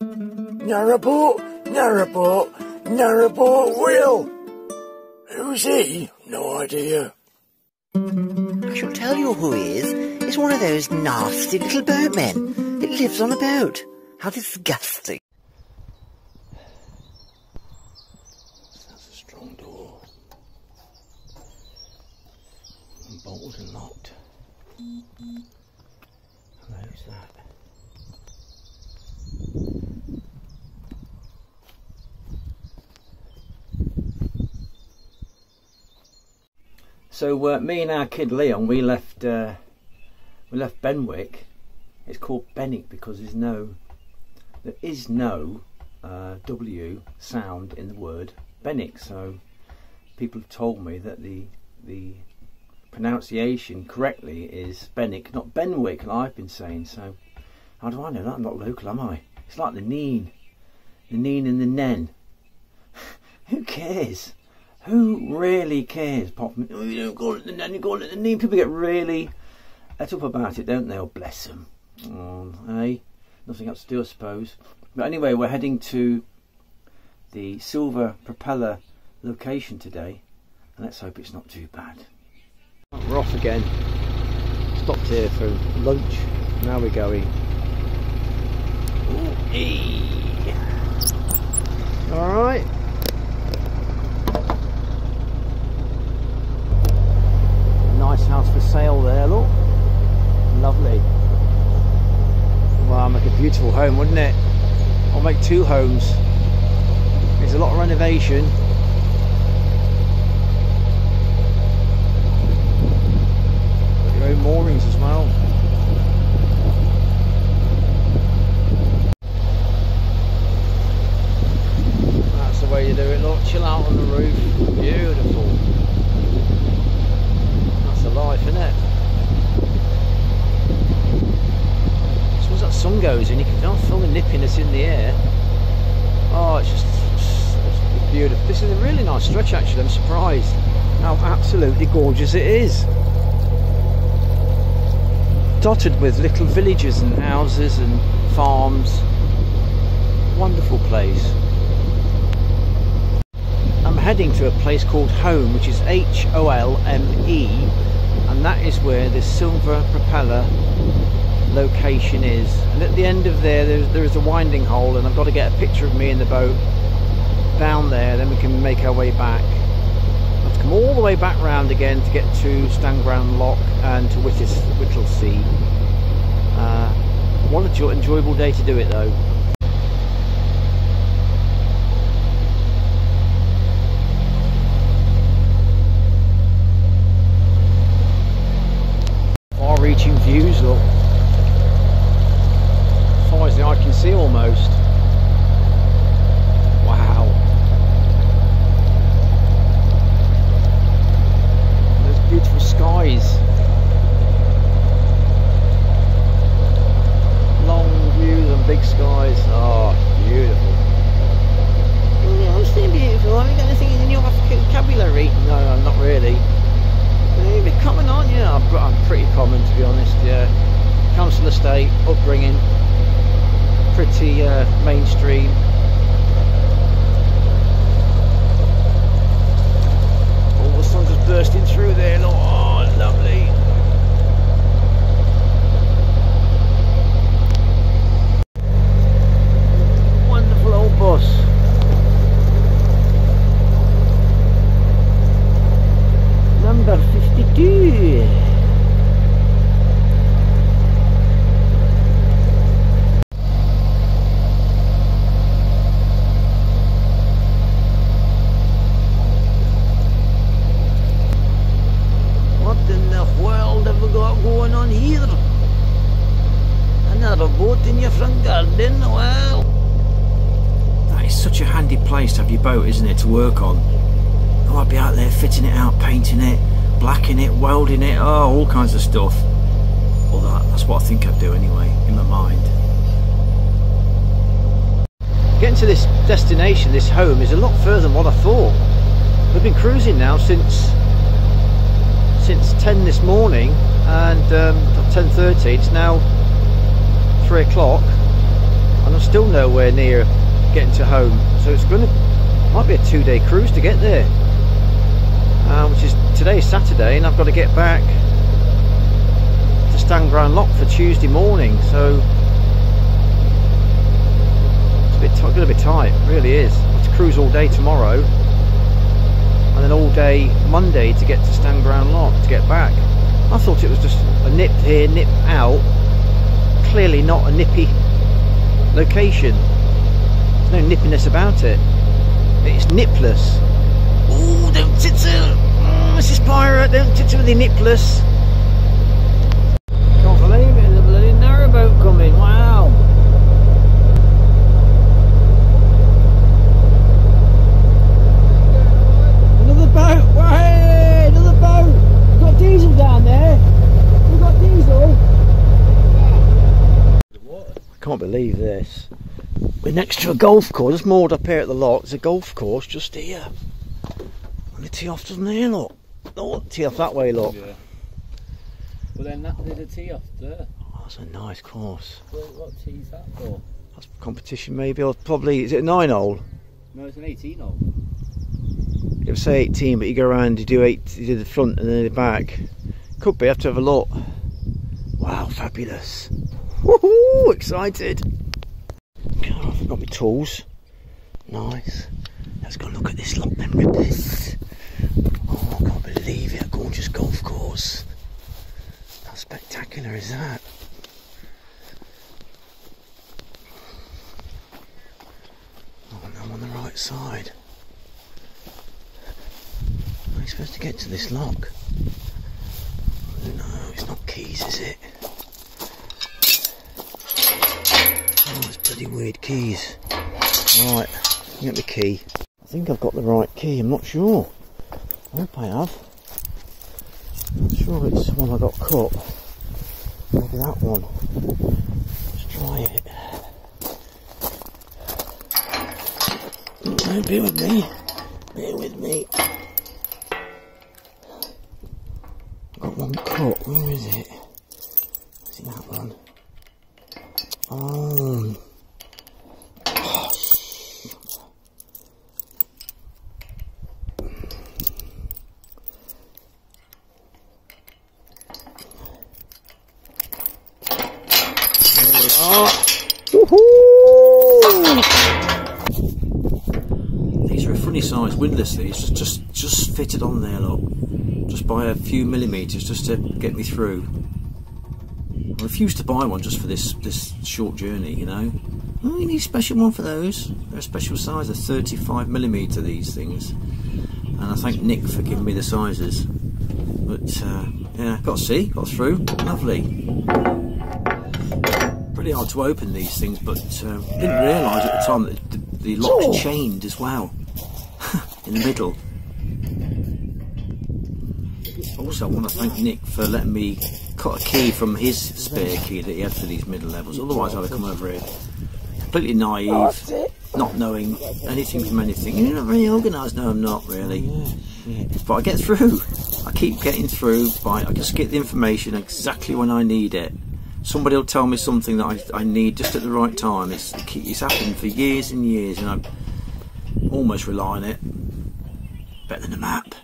Narrowboat, Narrowboat, Narrowboat Will. Who's he? No idea. I shall tell you who he is. He's one of those nasty little boatmen. He lives on a boat. How disgusting. That's a strong door. And bolted and locked. Who's that? So me and our kid Leon, we left Benwick. It's called Benwick because there is no W sound in the word Benwick. So people have told me that the pronunciation correctly is Benwick, not Benwick, like I've been saying. So how do I know that? I'm not local, am I? It's like the neen and the nen. Who cares? Who really cares? Apart from, oh, you don't call it the nen, you call it the neen. People get really let up about it, don't they? Oh, bless them. Oh, hey, nothing else to do, I suppose. But anyway, we're heading to the silver propeller location today, and let's hope it's not too bad. We're off again. Stopped here for lunch. Now we're going. Ooh, hey. All right. Nice house for sale there. Look, lovely. Wow, make a beautiful home, wouldn't it? I'll make two homes. There's a lot of renovation. Got your own moorings as well. That's the way you do it. Look, chill out on the roof. Beautiful. That's the life, isn't it? As soon as that sun goes in, you can feel the nippiness in the air. Oh, it's beautiful. This is a really nice stretch, actually. I'm surprised how absolutely gorgeous it is. Dotted with little villages and houses and farms. Wonderful place. I'm heading to a place called Holme, which is H-O-L-M-E, and that is where this silver propeller location is. And at the end of there is a winding hole, and I've got to get a picture of me in the boat down there, then we can make our way back. I have to come all the way back round again to get to Stanground Lock and to Whittlesea. What an enjoyable day to do it though. Far-reaching views, look. As far as the eye can see almost. Wow. Those beautiful skies. Long views and big skies. Oh, beautiful. Oh, I'm still beautiful. Have you got anything in your vocabulary? No, not really. You're a bit common, aren't you? I'm pretty common, to be honest, yeah. Council estate, upbringing, pretty mainstream. Oh, the sun's just bursting through there. Oh, lovely. Wonderful old bus. Number 52. What in the world have we got going on here? Another boat in your front garden? Well, that is such a handy place to have your boat, isn't it, to work on? Oh, I'd be out there fitting it out, painting it, blacking it, welding it, oh, all kinds of stuff. Well, that's what I think I'd do anyway, in my mind. Getting to this destination, this home, is a lot further than what I thought. We've been cruising now since 10 this morning, and 10:30. It's now 3 o'clock. and I'm still nowhere near getting to Holme, so it's might be a 2-day cruise to get there, which is today's Saturday, and I've got to get back to Stanground Lock for Tuesday morning, so it's going to be tight, it really is. I have to cruise all day tomorrow and then all day Monday to get to Stanground Lock to get back. I thought it was just a nip here, nip out. Clearly not a nippy location. There's no nippiness about it. It's nipless. Oh, don't titter, Mrs. Pirate, don't titter with the nipless. Can't believe it, there's a bloody narrowboat coming, wow. Another boat, hey, another boat. We've got diesel down there. We've got diesel. I can't believe this. We're next to a golf course, just moored up here at the lock. There's a golf course just here. And the tee off doesn't there, look. Oh, tee off that way, look. Yeah. Well then there's a tee off there. Oh, that's a nice course. Well, what tee's that for? That's competition maybe, or probably, is it a 9-hole? No, it's an 18-hole. You ever say 18, but you go around, you do 8, you do the front and then the back. Could be, I have to have a look. Wow, fabulous. Woohoo, excited. God, I've got my tools. Nice. Let's go look at this lot then with this. Oh, I can't believe it, a gorgeous golf course. How spectacular is that? Oh, and I'm on the right side. How are you supposed to get to this lock? No, it's not keys, is it? Oh, it's bloody weird keys. Right, get the key. I think I've got the right key, I'm not sure. I hope I have. I'm sure it's the one I got cut. Maybe that one. Let's try it. Oh, bear with me. Bear with me. I've got one cut. Where is it? Is it that one? Oh. These are a funny size windlass, these just fitted on there, look, just by a few millimetres just to get me through. I refused to buy one just for this short journey, you know. Oh, you need a special one for those. They're a special size, they're 35mm these things, and I thank Nick for giving me the sizes. But yeah, got through, lovely. Pretty hard to open these things, but didn't realise at the time that the lock's chained as well in the middle. Also, I want to thank Nick for letting me cut a key from his spare key that he had for these middle levels. Otherwise, I'd have come over here completely naive, not knowing anything from anything. You're not really organised. No, I'm not really. But I get through. I keep getting through. I just get the information exactly when I need it. Somebody will tell me something that I need just at the right time. It's happened for years and years, and I almost rely on it. Better than a map.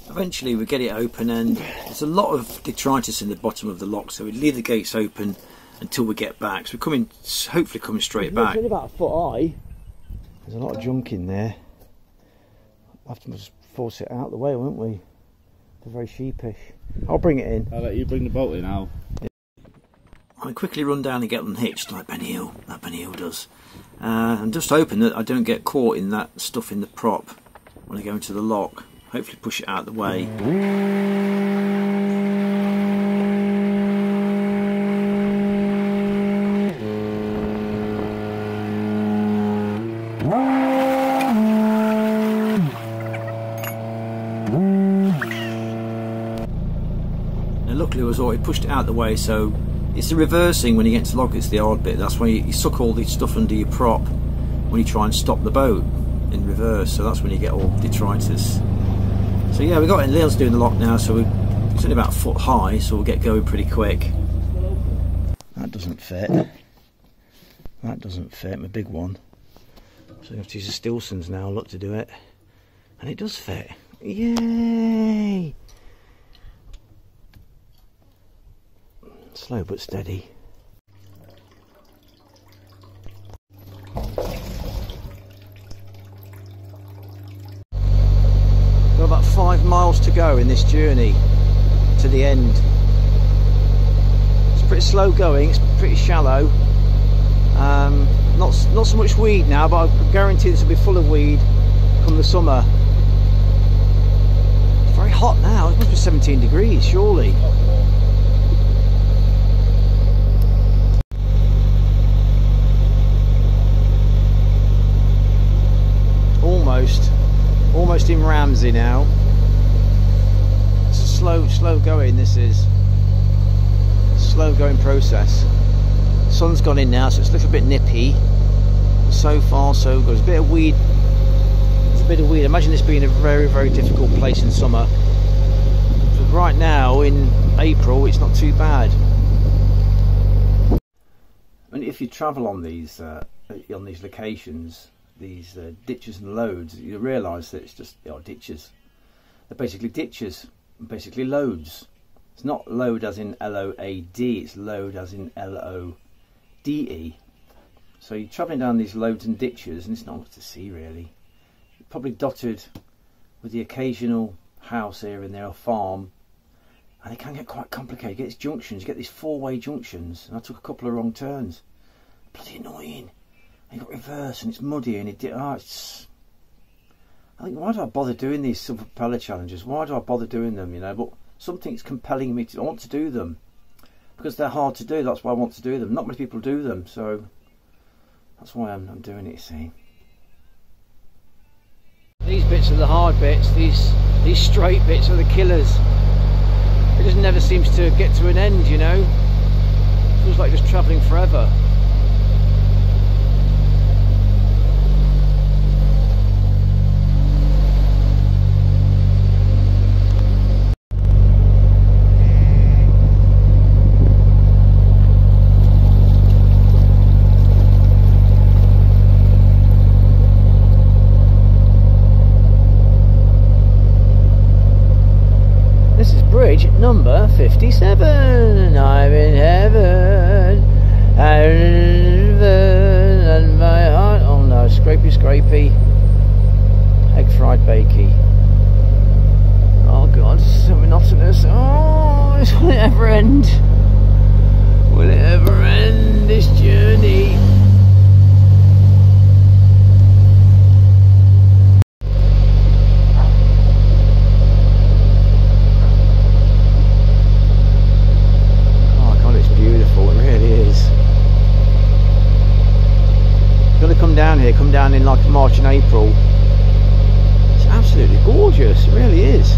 Eventually we get it open, and there's a lot of detritus in the bottom of the lock, so we leave the gates open until we get back. So we're hopefully coming straight back. It's only about a foot high. There's a lot of junk in there. We'll have to just force it out of the way, won't we? They're very sheepish. I'll bring it in. I'll let you bring the boat in now. I quickly run down and get unhitched like Benny Hill does. And just hoping that I don't get caught in that stuff in the prop when I go into the lock. Hopefully push it out of the way. Now luckily it was already pushed it out of the way, so it's the reversing when you get to the lock, it's the hard bit. That's when you suck all the stuff under your prop when you try and stop the boat in reverse, so that's when you get all detritus. So yeah, we got in. Leon's doing the lock now, so it's only about a foot high, so we'll get going pretty quick. That doesn't fit. That doesn't fit, my big one. So I have to use the Stilsons now, look, to do it. And it does fit. Yay! Slow but steady. Got about 5 miles to go in this journey to the end. It's pretty slow going, it's pretty shallow. Not so much weed now, but I guarantee this will be full of weed come the summer. It's very hot now, it must be 17 degrees surely. Almost in Ramsey now. It's a slow going, this is. Slow going process. Sun's gone in now, so it's a little bit nippy. So far so good. There's a bit of weed. There's a bit of weed. Imagine this being a very, very difficult place in summer. But right now in April it's not too bad. And if you travel on these locations, these ditches and loads, you realise that it's just ditches. They're basically ditches, basically loads. It's not load as in L-O-A-D, it's load as in L-O-D-E. So you're travelling down these loads and ditches and it's not much to see really. You're probably dotted with the occasional house here and there, a farm, and it can get quite complicated. You get these junctions, you get these four-way junctions, and I took a couple of wrong turns. Bloody annoying. And you got reverse and it's muddy and I think, why do I bother doing these sub-propeller challenges? Why do I bother doing them, you know? But something's compelling me to want to do them because they're hard to do. That's why I want to do them. Not many people do them, so that's why I'm doing it, you see. These bits are the hard bits. These straight bits are the killers. It just never seems to get to an end, you know. It feels like just travelling forever. Number 57. I'm in heaven, and my heart. Oh no, scrapey, egg fried bakey. Oh god, so monotonous. Oh, will it ever end? Will it ever end, this journey? Come down in like March and April. It's absolutely gorgeous, it really is.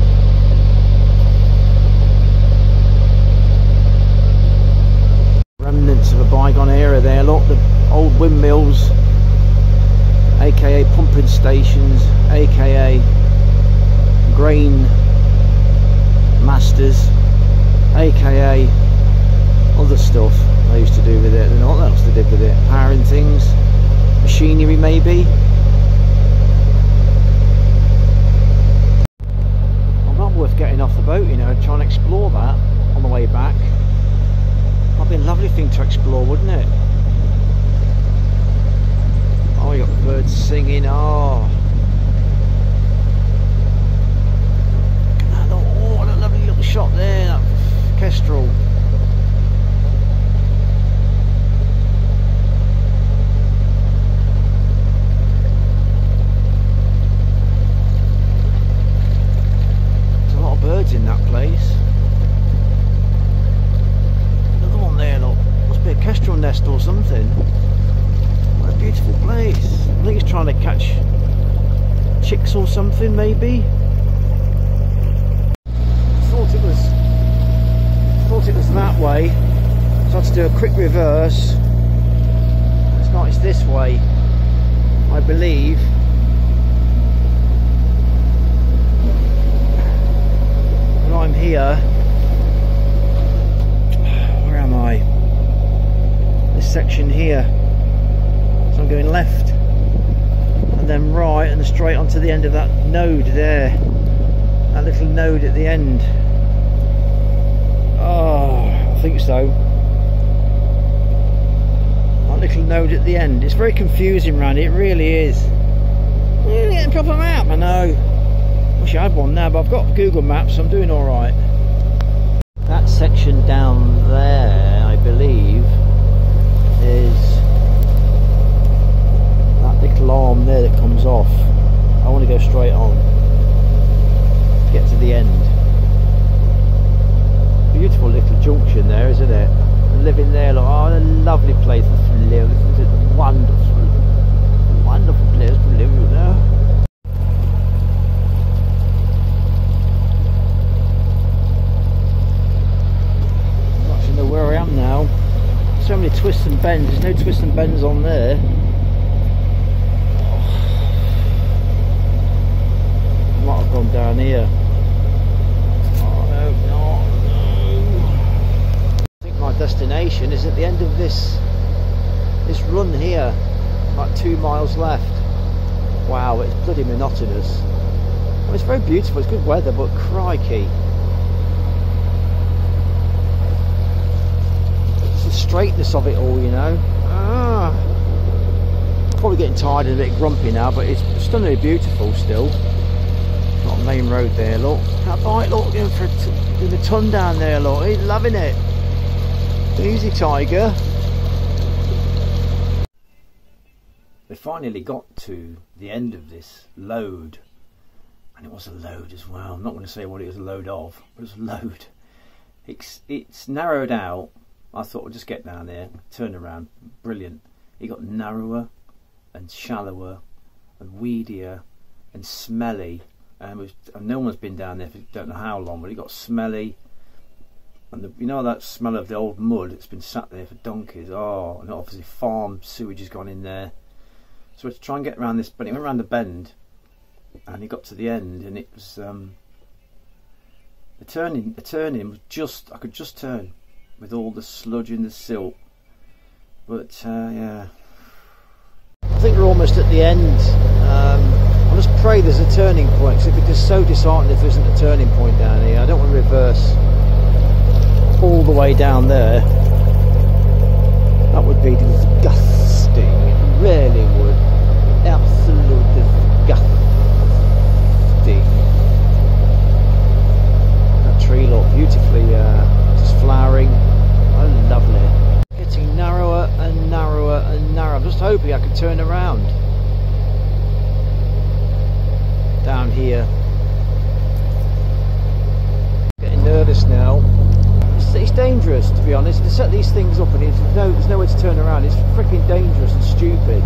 Remnants of a bygone era there, look, the old windmills, aka pumping stations, aka grain masters, aka other stuff they used to do with it. I don't know what else they did with it, powering things. Machinery maybe. Well, not worth getting off the boat, you know, try and explore that on the way back. Might be a lovely thing to explore, wouldn't it? Oh, you got birds singing. Oh, look at that. Oh, what a lovely little shot there, that kestrel. Birds in that place. Another one there, look. Must be a kestrel nest or something. What a beautiful place. I think he's trying to catch chicks or something, maybe. Thought it was that way, so I had to do a quick reverse. It's not, it's this way, I believe. I'm here. Where am I? This section here. right and straight onto the end of that node there. That little node at the end. Oh, I think so. That little node at the end. It's very confusing, Randy, it really is. Really getting a proper map, I know. Wish I had one now, but I've got Google Maps, so I'm doing alright. That section down there, I believe, is that little arm there that comes off. I want to go straight on, get to the end. Beautiful little junction there, isn't it? And living there, look, oh, a lovely place to live. Isn't it wonderful? Wonderful place to live, you know. I'm not sure where I am now. So many twists and bends. There's no twists and bends on there. I might have gone down here. Destination is at the end of this run here, like 2 miles left. Wow, it's bloody monotonous. Well, it's very beautiful, it's good weather, but crikey, it's the straightness of it all, you know. Probably getting tired and a bit grumpy now, but it's stunningly beautiful still. Got a main road there, look. That bike, look, going for the ton down there, look. He's loving it. Easy, Tiger. We finally got to the end of this load, and it was a load as well. I'm not going to say what it was a load of, but it was a load. It's narrowed out. I thought we'll just get down there, turn around. Brilliant. It got narrower and shallower and weedier and smelly, and no one's been down there for don't know how long, but it got smelly. And you know that smell of the old mud that's been sat there for donkeys. Oh, and obviously farm sewage has gone in there. So we had to try and get around this, but it went around the bend, and it got to the end, and it was the turning was just, I could just turn with all the sludge and the silt. But yeah, I think we're almost at the end. I just pray there's a turning point, because it'd be just so disheartening if there isn't a turning point down here. I don't want to reverse all the way down there. That would be disgusting. It really would. Absolutely disgusting. That tree looked beautifully just flowering. Oh, lovely. Getting narrower and narrower and narrower. I'm just hoping I can turn around down here. Getting nervous now. It's dangerous, to be honest. To set these things up and there's nowhere to turn around. It's freaking dangerous and stupid.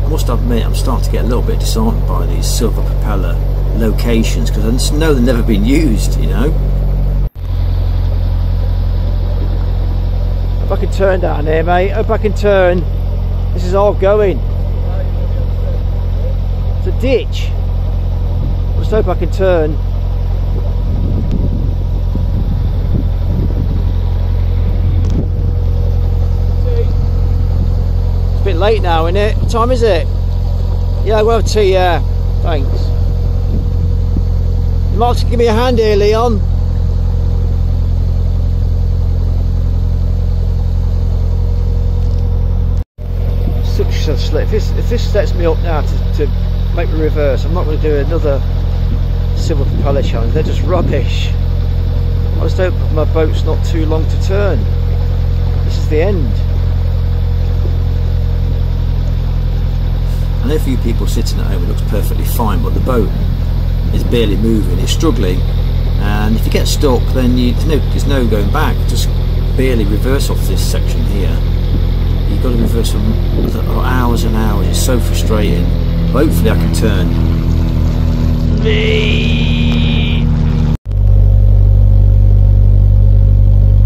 I must admit, I'm starting to get a little bit disheartened by these silver propeller locations, because I just know they've never been used, you know. Hope I can turn down here, mate. Hope I can turn. This is all going. It's a ditch. I just hope I can turn. It's a bit late now, isn't it? What time is it? Yeah, we'll have tea, yeah. Thanks. You might have to give me a hand here, Leon. Such a slip. If this sets me up now to make me reverse, I'm not going to do another silver propeller challenge. They're just rubbish. I just hope my boat's not too long to turn. This is the end. I know a few people sitting at home, it looks perfectly fine, but the boat is barely moving, it's struggling, and if you get stuck then there's no going back. Just barely reverse off this section here. You've got to reverse for hours and hours. It's so frustrating. Hopefully I can turn.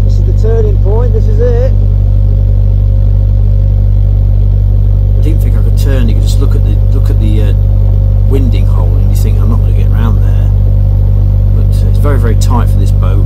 This is the turning point, this is it. I didn't think I could turn. You could just look at the winding hole and you think I'm not going to get around there. But it's very, very tight for this boat.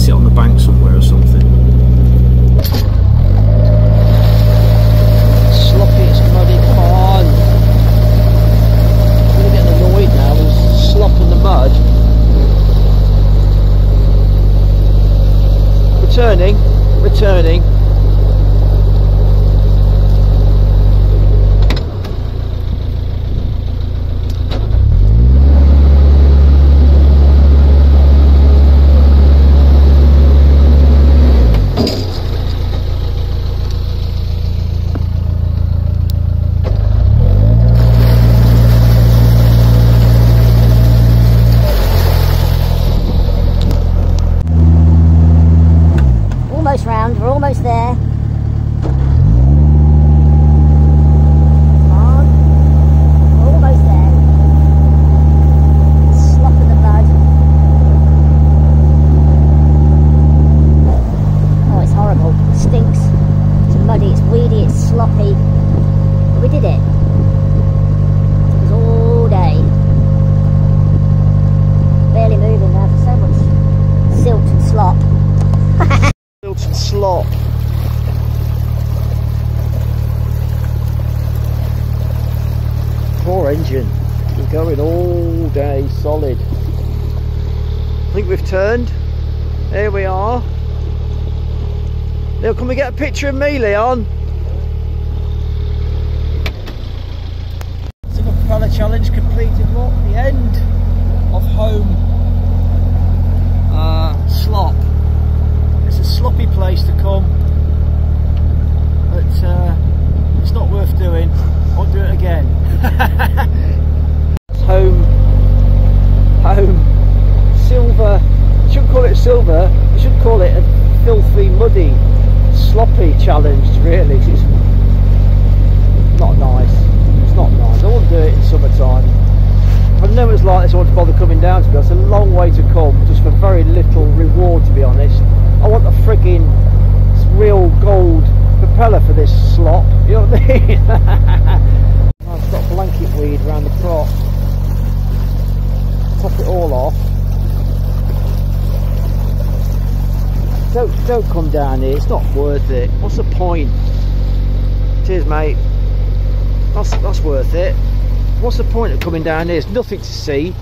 sit on the bank somewhere or something. Sloppy, it's muddy, come on. I'm really getting annoyed now, there's slop in the mud. Returning. Almost round, we're almost there. Come on. We're almost there. Slop in the mud. Oh, it's horrible. It stinks. It's muddy, it's weedy, it's sloppy. But we did it. It was all day. Barely moving now for so much silt and slop. Silt and slop. Poor engine. We're going all day solid. I think we've turned. There we are. Now can we get a picture of me, Leon? So the propeller challenge completed. Look, the end of Holme slop. It's a sloppy place to come, but it's not worth doing. Won't do it again. Holme silver. You shouldn't call it silver. You should call it a filthy, muddy, sloppy challenge. Really, it's not nice. It's not nice. I wouldn't do it in summertime. I've never was like this. I want to bother coming down. To be honest, it's a long way to come just for very little reward. To be honest. I want a frigging real gold propeller for this slop, you know what I mean? I've got blanket weed around the prop. Top it all off. Don't come down here, it's not worth it. What's the point? Cheers, mate. That's worth it. What's the point of coming down here? There's nothing to see.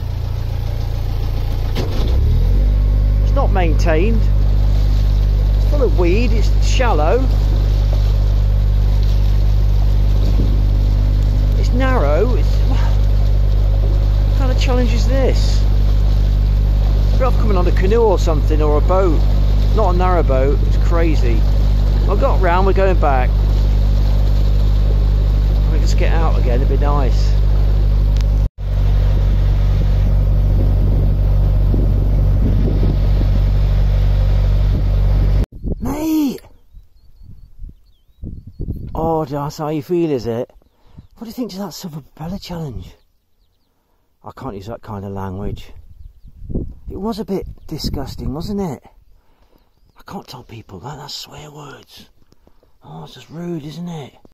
It's not maintained. Full of weed, it's shallow, it's narrow, what kind of challenge is this? Better off coming on a canoe or something, or a boat, not a narrowboat. It's crazy. I got round, we're going back. We just get out again, it'd be nice. Oh, that's how you feel, is it? What do you think to that silver propeller challenge? I can't use that kind of language. It was a bit disgusting, wasn't it? I can't tell people that, that's swear words. Oh, it's just rude, isn't it?